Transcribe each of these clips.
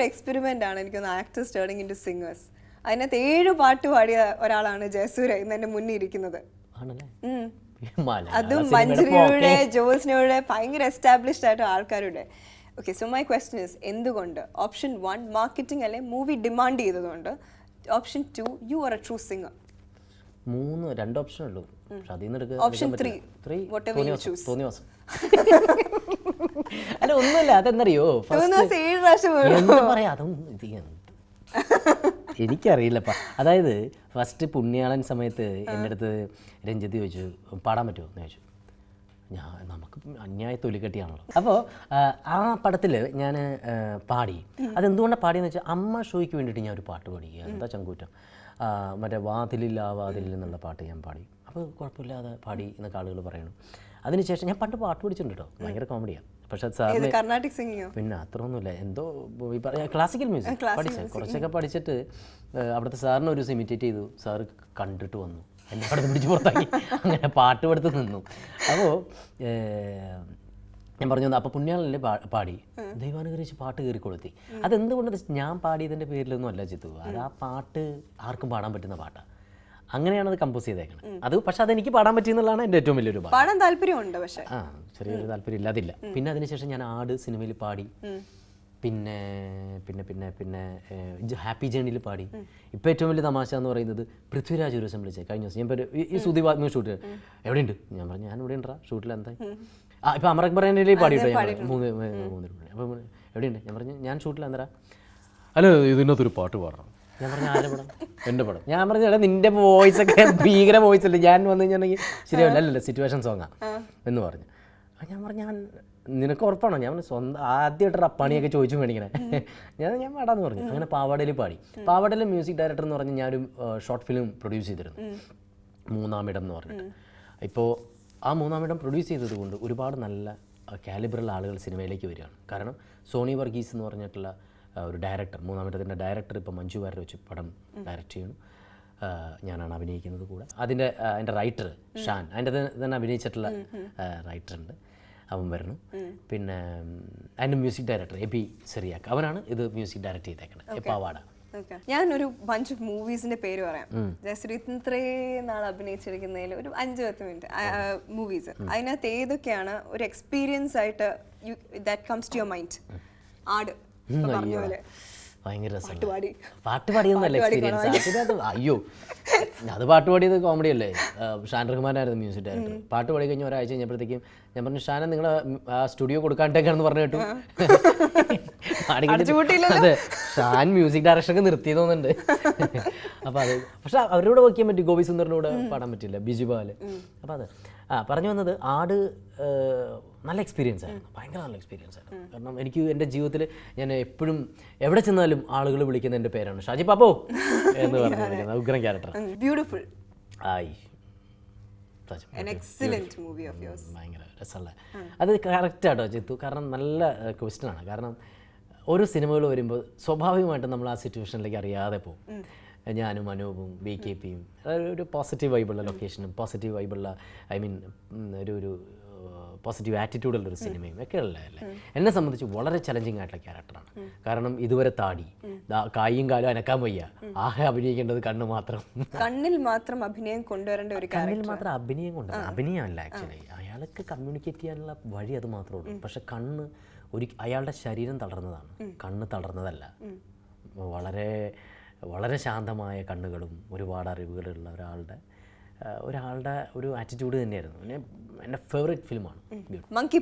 Experiment ആണ് എനിക്കൊന്ന് actors turning into singers. അതിനകത്ത് 7 പാട്ട് പാടിയ ഒരാളാണ് ജയസൂര്യ ഇന്ന് എൻ്റെ മുന്നിൽ ഇരിക്കുന്നത്. അതും മഞ്ജരിയുടെ ജോൽസിനോടെ ഭയങ്കര എസ്റ്റാബ്ലിഷ്ഡ് ആയിട്ട് ആൾക്കാരുടെ. Okay, so my question is, എന്തുകൊണ്ട് ഓപ്ഷൻ 1 മാർക്കറ്റിംഗ് അല്ലെ മൂവി ഡിമാൻഡ് ചെയ്തതുകൊണ്ട്, option 2 you are a true singer? 2 option ഉള്ളൂ. Option 3 whatever you choose. അല്ല ഒന്നുമില്ല, അതെന്നറിയോ പറയാ അതൊന്നും എനിക്കറിയില്ലപ്പാ. അതായത് ഫസ്റ്റ് പുണ്യാളൻ സമയത്ത് എൻ്റെ അടുത്ത് രഞ്ജിത്ത് ചോദിച്ചു പാടാൻ പറ്റുമോ എന്ന് ചോദിച്ചു. നമുക്ക് അന്യായ തൊലിക്കെട്ടിയാണല്ലോ. അപ്പോൾ ആ പടത്തിൽ ഞാൻ പാടി. അതെന്തുകൊണ്ടാണ് പാടിയെന്ന് വെച്ചാൽ അമ്മ ഷോയ്ക്ക് വേണ്ടിയിട്ട് ഞാൻ ഒരു പാട്ട് പാടിക്കുക. എന്താ ചങ്കൂറ്റം, മറ്റേ വാതിലില്ല വാതിലിൽ എന്നുള്ള പാട്ട് ഞാൻ പാടി. അപ്പോൾ കുഴപ്പമില്ലാതെ പാടി എന്നൊക്കെ ആളുകൾ പറയണം. അതിനുശേഷം ഞാൻ പണ്ട് പാട്ട് പഠിച്ചിട്ടുണ്ട് കേട്ടോ, ഭയങ്കര കോമഡിയാണ്. പക്ഷേ സാറിന് കർണാട്ടിക് സിംഗിങ്ങോ? പിന്നെ അത്രയൊന്നുമില്ല, എന്തോ ക്ലാസിക്കൽ മ്യൂസിക് പഠിച്ചത് കുറച്ചൊക്കെ പഠിച്ചിട്ട് അവിടുത്തെ സാറിനെ ഒരു ഇമിറ്റേറ്റ് ചെയ്തു. സാറ് കണ്ടിട്ട് വന്നു, എന്നെ പഠിത്തം പിടിച്ച് പുറത്താക്കി. അങ്ങനെ പാട്ട് പഠിത്തം നിന്നു. അപ്പോൾ ഞാൻ പറഞ്ഞു അപ്പോൾ പുണ്യാളല്ലേ പാടി, ദൈവാനുഗ്രഹിച്ച് പാട്ട് കയറി കൊളുത്തി. അതെന്തുകൊണ്ട് ഞാൻ പാടിയതിൻ്റെ പേരിലൊന്നും അല്ല ചിത്തു, അത് ആ പാട്ട് ആർക്കും പാടാൻ പറ്റുന്ന പാട്ടാണ്. അങ്ങനെയാണ് അത് കമ്പോസ് ചെയ്തേക്കണം. അത് പക്ഷെ അതെനിക്ക് പാടാൻ പറ്റിയെന്നുള്ളതാണ് എൻ്റെ ഏറ്റവും വലിയൊരു പാടാൻ താല്പര്യമുണ്ട്, പക്ഷേ ചെറിയൊരു താല്പര്യം ഇല്ലാതില്ല. പിന്നെ അതിനുശേഷം ഞാൻ ആട് സിനിമയിൽ പാടി, പിന്നെ പിന്നെ പിന്നെ പിന്നെ ഹാപ്പി ജേണിയിൽ പാടി. ഇപ്പോൾ ഏറ്റവും വലിയ തമാശ എന്ന് പറയുന്നത് പൃഥ്വിരാജ് ഒരു ദിവസം വിളിച്ചത് കഴിഞ്ഞ ദിവസം. ഞാൻ ഈ സുദീപ് ഷൂട്ട് എവിടെയുണ്ട്, ഞാൻ പറഞ്ഞു ഞാൻ ഇവിടെ ഉണ്ടാ ഷൂട്ടിൽ എന്താ. ഇപ്പോൾ അമർ അക്ബറിൻ്റെ പാടിയിട്ടോ ഞാൻ 3 അപ്പോൾ എവിടെയുണ്ട്, ഞാൻ പറഞ്ഞു ഞാൻ ഷൂട്ടിൽ എന്താ. അല്ല ഇതിനകത്തൊരു പാട്ട് പാടണം. ഞാൻ പറഞ്ഞു ആരുടെ പടം? എൻ്റെ പടം. ഞാൻ പറഞ്ഞു എടാ നിൻ്റെ വോയിസൊക്കെ ഭീകര വോയിസ് അല്ലേ, ഞാൻ വന്നു കഴിഞ്ഞാണെങ്കിൽ ശരിയല്ല, അല്ലല്ല സിറ്റുവേഷൻ സോങ്ങാ എന്ന് പറഞ്ഞു. ഞാൻ പറഞ്ഞു നിനക്ക് ഉറപ്പാണോ? ഞാൻ പറഞ്ഞു സ്വന്തം ആദ്യമായിട്ട് റപ്പാണിയൊക്കെ ചോദിച്ചു മേടിക്കണേ. ഞാൻ പാടാന്ന് പറഞ്ഞു. അങ്ങനെ പാവാടയിൽ പാടി. പാവാടയിലെ മ്യൂസിക് ഡയറക്ടർ എന്ന് പറഞ്ഞ് ഞാനൊരു ഷോർട്ട് ഫിലിം പ്രൊഡ്യൂസ് ചെയ്തിരുന്നു, 3-ാം ഇടം എന്ന് പറഞ്ഞിട്ട്. ഇപ്പോൾ ആ 3-ാം ഇടം പ്രൊഡ്യൂസ് ചെയ്തത് കൊണ്ട് ഒരുപാട് നല്ല കാലിബറുള്ള ആളുകൾ സിനിമയിലേക്ക് വരികയാണ്. കാരണം സോണി വർഗീസ് എന്ന് പറഞ്ഞിട്ടുള്ള ഒരു ഡയറക്ടർ, 3-ാം ഇടത്തിൻ്റെ ഡയറക്ടർ ഇപ്പോൾ മഞ്ജു വാര്യർ വെച്ച് പടം ഡയറക്റ്റ് ചെയ്യണം. ഞാനാണ് അഭിനയിക്കുന്നത് കൂടെ. അതിൻ്റെ റൈറ്റർ ഷാൻ, അതിൻ്റെ തന്നെ അഭിനയിച്ചിട്ടുള്ള റൈറ്ററുണ്ട്, അവൻ വരണം. പിന്നെ അതിൻ്റെ മ്യൂസിക് ഡയറക്ടർ എബി സെറിയാക്ക്, അവനാണ് ഇത് മ്യൂസിക് ഡയറക്റ്റ് ചെയ്തേക്കുന്നത് പാവാട. ഞാനൊരു ബഞ്ച് ഓഫ് മൂവീസിന്റെ പേര് പറയാം. ജയശ്രീ ഇത്രയും നാൾ അഭിനയിച്ചിരിക്കുന്നതിൽ ഒരു 5-10 മിനിറ്റ് മൂവീസ്, അതിനകത്ത് ഏതൊക്കെയാണ് ഒരു എക്സ്പീരിയൻസ് ആയിട്ട് that comes to your mind? Aadu ഭയങ്കര പാട്ട് പാടിയൊന്നല്ല എക്സ്പീരിയൻസ്. അയ്യോ അത് പാട്ട് പാടിയത് കോമഡി അല്ലേ. ഷാൻ റഹ്മാനായിരുന്നു മ്യൂസിക് ഡയറക്ടർ. പാട്ട് പാടി കഴിഞ്ഞ ഒരാഴ്ച കഴിഞ്ഞപ്പോഴത്തേക്കും ഞാൻ പറഞ്ഞു ഷാനെ നിങ്ങളെ ആ സ്റ്റുഡിയോ കൊടുക്കാണ്ടേക്കാണെന്ന് പറഞ്ഞു കേട്ടു. അതെ, ഷാൻ മ്യൂസിക് ഡയറക്ഷനൊക്കെ നിർത്തിയത് തോന്നുന്നുണ്ട്. അപ്പോൾ അത് പക്ഷെ അവരോട് വയ്ക്കാൻ പറ്റി, ഗോപി സുന്ദറിനോട് പാടാൻ പറ്റില്ല, ബിജു ബാല്. അപ്പോൾ അത് പറഞ്ഞു വന്നത് ആട് നല്ല എക്സ്പീരിയൻസ് ആയിരുന്നു, ഭയങ്കര നല്ല എക്സ്പീരിയൻസ് ആയിരുന്നു. കാരണം എനിക്ക് എൻ്റെ ജീവിതത്തിൽ ഞാൻ എപ്പോഴും എവിടെ ചെന്നാലും ആളുകൾ വിളിക്കുന്ന എൻ്റെ പേരാണ് ഷാജി പാപ്പോ എന്ന് പറഞ്ഞു. ഉഗ്രൻ ക്യാരക്ടർ, ബ്യൂട്ടിഫുൾ. ആയി ഭയങ്കര രസമുള്ള അത് കറക്റ്റാട്ടോ ചിത്തു. കാരണം നല്ല ക്വസ്റ്റ്യനാണ്. കാരണം ഓരോ സിനിമകൾ വരുമ്പോൾ സ്വാഭാവികമായിട്ടും നമ്മൾ ആ സിറ്റുവേഷനിലേക്ക് അറിയാതെ പോകും. ഞാനും അനൂപും BKPയും ഒരു പോസിറ്റീവ് വൈബുള്ള ലൊക്കേഷനും പോസിറ്റീവ് വൈബുള്ള ഒരു പോസിറ്റീവ് ആറ്റിറ്റ്യൂഡുള്ളൊരു സിനിമയും ഒക്കെ ഉള്ളതല്ലേ. എന്നെ സംബന്ധിച്ച് വളരെ ചലഞ്ചിങ് ആയിട്ടുള്ള ക്യാരക്ടറാണ്. കാരണം ഇതുവരെ താടി കായും കാലും അനക്കാൻ വയ്യ, ആകെ അഭിനയിക്കേണ്ടത് കണ്ണ് മാത്രം. കണ്ണിൽ മാത്രം അഭിനയം കൊണ്ടുവരേണ്ട ഒരു കണ്ണിൽ മാത്രം അഭിനയം കൊണ്ടുവരണം. അഭിനയമല്ല ആക്ച്വലി, അയാൾക്ക് കമ്മ്യൂണിക്കേറ്റ് ചെയ്യാനുള്ള വഴി അത് മാത്രമേ ഉള്ളൂ. പക്ഷെ കണ്ണ് അയാളുടെ ശരീരം തളർന്നതാണ്, കണ്ണ് തളർന്നതല്ല. വളരെ വളരെ ശാന്തമായ കണ്ണുകളും ഒരുപാട് അറിവുകളുള്ള ഒരാളുടെ ഒരു ആറ്റിറ്റ്യൂഡ് തന്നെയായിരുന്നു. എൻ്റെ ഫേവറേറ്റ് ഫിലിമാണ് മങ്കി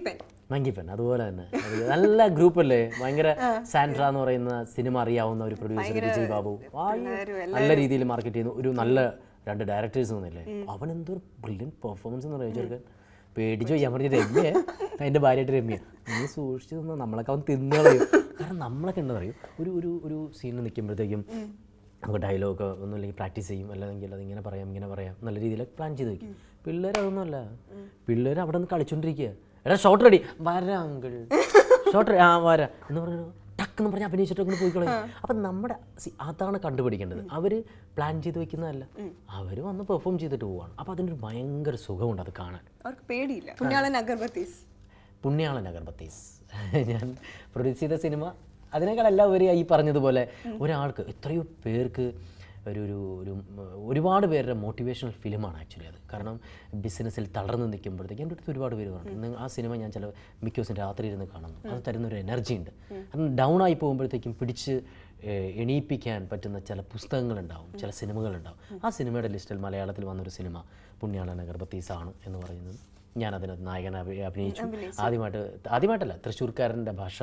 പെൻ. അതുപോലെ തന്നെ നല്ല ഗ്രൂപ്പല്ലേ, ഭയങ്കര സാൻഡ്ര എന്ന് പറയുന്ന സിനിമ അറിയാവുന്ന ഒരു പ്രൊഡ്യൂസർ വിജയ് ബാബു നല്ല രീതിയിൽ മാർക്കറ്റ് ചെയ്യുന്നു. ഒരു നല്ല 2 ഡയറക്ടേഴ്സ് വന്നില്ലേ, അവൻ എന്തോ ബ്രില്യൻ പെർഫോമൻസ് എന്ന് പറയുക. ചെറുക്കൻ പേടിച്ചു ഞാൻ പറഞ്ഞ രമ്യ, അതിൻ്റെ ഭാര്യയായിട്ട് രമ്യ, നീ സൂക്ഷിച്ചു തന്നാൽ നമ്മളൊക്കെ അവൻ തിന്നുകളയും. കാരണം നമ്മളൊക്കെ എന്താ പറയും, ഒരു സീനിൽ നിൽക്കുമ്പോഴത്തേക്കും നമുക്ക് ഡയലോഗ് ഒന്നും ഇല്ലെങ്കിൽ പ്രാക്ടീസ് ചെയ്യും, അല്ലെങ്കിൽ അതിങ്ങനെ പറയാം ഇങ്ങനെ പറയാം നല്ല രീതിയിലൊക്കെ പ്ലാൻ ചെയ്ത് വയ്ക്കും. പിള്ളേരതൊന്നുമല്ല, പിള്ളേർ അവിടെ നിന്ന് കളിച്ചോണ്ടിരിക്കുക. എടാ ഷോട്ട് റെഡി, വരാ അങ്കിൾ ഷോട്ട് വരാ എന്ന് പറഞ്ഞു ടക്കെന്ന് പറഞ്ഞ് അഭിനയിച്ചിട്ടൊക്കെ പോയിക്കളയും. അപ്പം നമ്മുടെ അതാണ് കണ്ടുപിടിക്കേണ്ടത്. അവർ പ്ലാൻ ചെയ്ത് വെക്കുന്നതല്ല, അവർ വന്ന് പെർഫോം ചെയ്തിട്ട് പോവാണ്. അപ്പം അതിനൊരു ഭയങ്കര സുഖമുണ്ട് അത് കാണാൻ. അവർക്ക് പേടിയില്ല. പുണ്യാളൻ അഗർബത്തീസ് ഞാൻ പ്രൊഡ്യൂസ് ചെയ്ത സിനിമ അതിനേക്കാളെല്ലാം ഉപരി ഈ പറഞ്ഞതുപോലെ ഒരാൾക്ക് എത്രയോ പേർക്ക് ഒരു ഒരു ഒരു ഒരുപാട് പേരുടെ മോട്ടിവേഷണൽ ഫിലിമാണ് ആക്ച്വലി അത്. കാരണം ബിസിനസ്സിൽ തളർന്ന് നിൽക്കുമ്പോഴത്തേക്ക് എൻ്റെ അടുത്ത് ഒരുപാട് പേര് പറഞ്ഞു ആ സിനിമ ഞാൻ ചില മിക്ക ദിവസം രാത്രി ഇരുന്ന് കാണുന്നു. അത് തരുന്നൊരു എനർജി ഉണ്ട്. അത് ഡൗൺ ആയി പോകുമ്പോഴത്തേക്കും പിടിച്ച് എണീപ്പിക്കാൻ പറ്റുന്ന ചില പുസ്തകങ്ങളുണ്ടാവും, ചില സിനിമകളുണ്ടാവും. ആ സിനിമയുടെ ലിസ്റ്റിൽ മലയാളത്തിൽ വന്നൊരു സിനിമ പുണ്യാളന ഗർഭത്തീസാണ് എന്ന് പറയുന്നത്. ഞാൻ അതിനകത്ത് നായകനെ അഭിനയിച്ചു. ആദ്യമായിട്ടല്ല, തൃശ്ശൂർക്കാരൻ്റെ ഭാഷ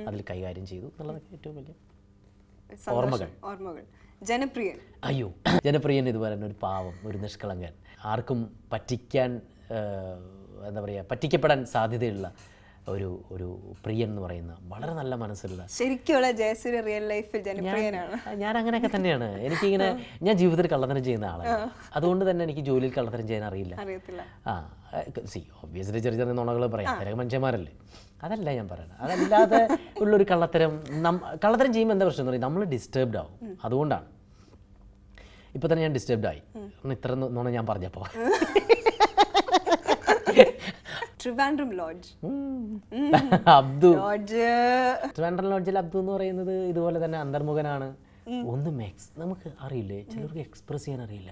അതിൽ കൈകാര്യം ചെയ്തു എന്നുള്ളതൊക്കെ ഏറ്റവും വലിയ ഓർമ്മകൾ. ജനപ്രിയൻ, അയ്യോ ജനപ്രിയൻ ഇതുപോലെ തന്നെ ഒരു പാവം, ഒരു നിഷ്കളങ്കൻ, ആർക്കും പറ്റിക്കാൻ എന്താ പറയുക, പറ്റിക്കപ്പെടാൻ സാധ്യതയുള്ള ഒരു ഒരു പ്രിയൻ എന്ന് പറയുന്ന വളരെ നല്ല മനസ്സുള്ള, ശരിക്കുള്ള ജയസൂര്യ റിയൽ ലൈഫിൽ ജനപ്രിയനാണ്. ഞാൻ അങ്ങനെയൊക്കെ തന്നെയാണ്. എനിക്കിങ്ങനെ ഞാൻ ജീവിതത്തിൽ കള്ളത്തരം ചെയ്യുന്ന ആളാണ്. അതുകൊണ്ട് തന്നെ എനിക്ക് ജോലിയിൽ കള്ളത്തരം ചെയ്യാൻ അറിയില്ല. ഒബ്വിയസ്ലി ചെറിയ ചെറിയ നുണകൾ പറയാം, അവരൊക്കെ മനുഷ്യന്മാരല്ലേ. അതല്ല ഞാൻ പറയുന്നത്. അതല്ലാതെ ഉള്ളൊരു കള്ളത്തരം ചെയ്യുമ്പോൾ എന്താ പ്രശ്നം എന്ന് പറയും, നമ്മൾ ഡിസ്റ്റർബ്ഡ് ആവും. അതുകൊണ്ടാണ് ഇപ്പം തന്നെ ഞാൻ ഡിസ്റ്റർബ്ഡ് ആയി. ഇത്ര നുണ ഞാൻ പറഞ്ഞപ്പോൾ. ട്രിവാൻഡ്രം ലോഡ്ജ്, അബ്ദു, ട്രിവാൻഡ്രം ലോഡ്ജിൽ അബ്ദു എന്ന് പറയുന്നത് ഇതുപോലെ തന്നെ അന്തർമുഖനാണ്. നമുക്ക് അറിയില്ലേ, ചിലർക്ക് എക്സ്പ്രസ് ചെയ്യാൻ അറിയില്ല.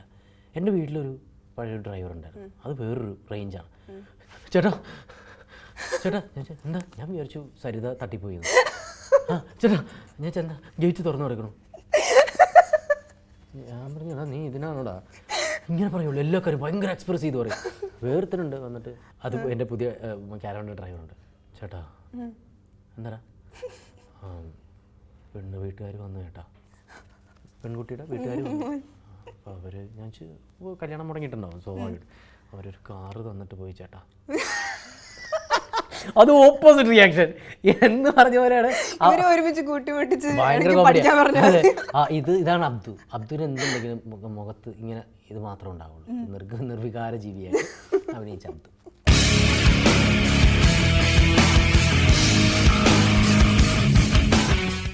എൻ്റെ വീട്ടിലൊരു പഴയൊരു ഡ്രൈവർ ഉണ്ടായിരുന്നു, അത് വേറൊരു റേഞ്ചാണ്. ചേട്ടാ എന്താ, ഞാൻ വിചാരിച്ചു സരിത തട്ടിപ്പോയി. ചേട്ടാ ഞാൻ ചെന്നാ ഗേറ്റ് തുറന്നു കിടക്കണം. ഞാൻ പറഞ്ഞു നീ ഇതിനാണോടാ ഇങ്ങനെ പറയുള്ളൂ, എല്ലാ കാര്യം ഭയങ്കര എക്സ്പ്രസ് ചെയ്ത് പറയും. വേർത്തിനുണ്ട് വന്നിട്ട്. അത് എൻ്റെ പുതിയ കാരവൻ്റെ ഡ്രൈവറുണ്ട്. ചേട്ടാ എന്താ വീട്ടുകാർ വന്നു ചേട്ടാ, പെൺകുട്ടിയുടെ വീട്ടുകാർ വന്നു. അപ്പോൾ അവർ ഞാൻ കല്യാണം മുടങ്ങിയിട്ടുണ്ടാവും സ്വാഭാവികം. അവരൊരു കാറ് തന്നിട്ട് പോയി ചേട്ടാ. അത് ഓപ്പോസിറ്റ് റിയാക്ഷൻ എന്ന് പറഞ്ഞ പോലെയാണ്. ഭയങ്കര കോമഡിയാണ്. ഇതാണ് അബ്ദുവിന് എന്തുണ്ടെങ്കിലും മുഖത്ത് ഇങ്ങനെ ഇത് മാത്രമേ ഉണ്ടാവുള്ളൂ. നിർവികാര ജീവിയായി അഭിനയിച്ച അബ്ദു.